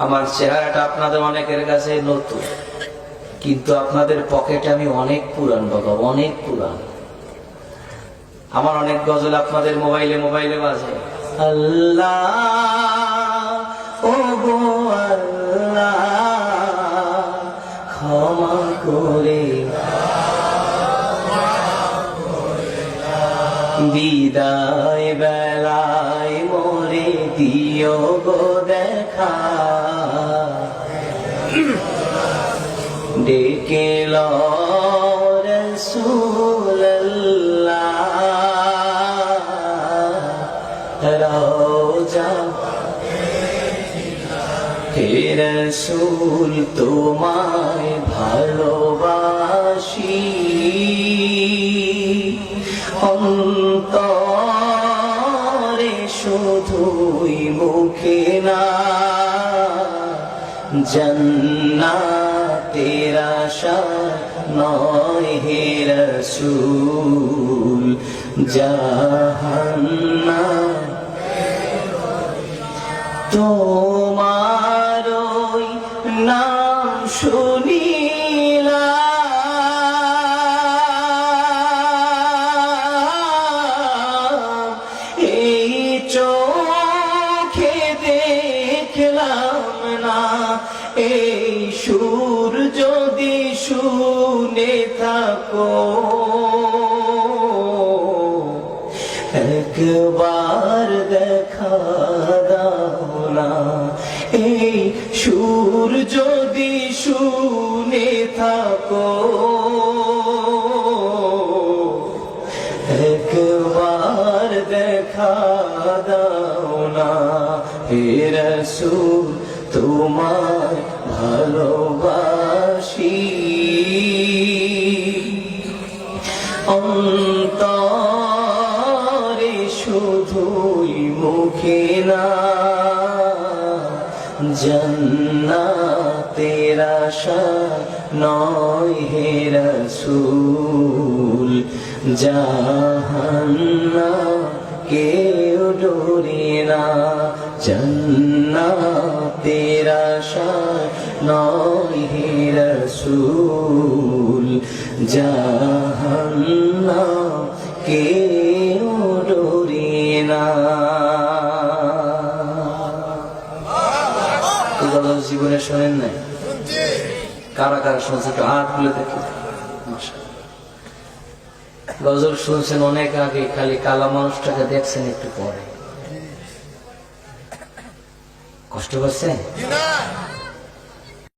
আমার চেহারাটা আপনাদের অনেকের কাছে নতুন, কিন্তু আপনাদের পকেটে আমি অনেক পুরান বাবা, অনেক পুরান। আমার অনেক গজল আপনাদের মোবাইলে মোবাইলে বাজে। আল্লাহ ও গো আল্লাহ ক্ষমা করে বিদায় বেলায় মোরে দিও গো দেখা, ডেকে লো রাসূলুল্লাহ রওজা হে রাসূল তোমায় ভালোবাসি, অন্তরে শুধুই মুখে না, জান্নাতের আশা নয় হে রাসূল, জাহান্নাম তোমার ওই নাম শুনিলাম, এই চোখে দেখলাম না, এই সুর যদি শুনে থাকো একবার দেখা দাও না, এই সুর যদি শুনে থাকো একবার দেখা দাও না, হে রাসূল তোমায় ভালোবাসি, অন্তরে শুধুই মুখে না, জান্নাতের আশা নয় হে রাসূল, জাহান্নাম কেউ ডোরে না, জান্নাতের আশা নয় হে রাসূল, জাহান্নাম কেউ ডোরে না। জীবনে শোনেন নাই? কারা কারা শুনছে একটু হাত খুলে দেখি। গজল শুনছেন অনেক আগে, খালি কালা মানুষটাকে দেখছেন একটু পরে। কষ্ট করছেন?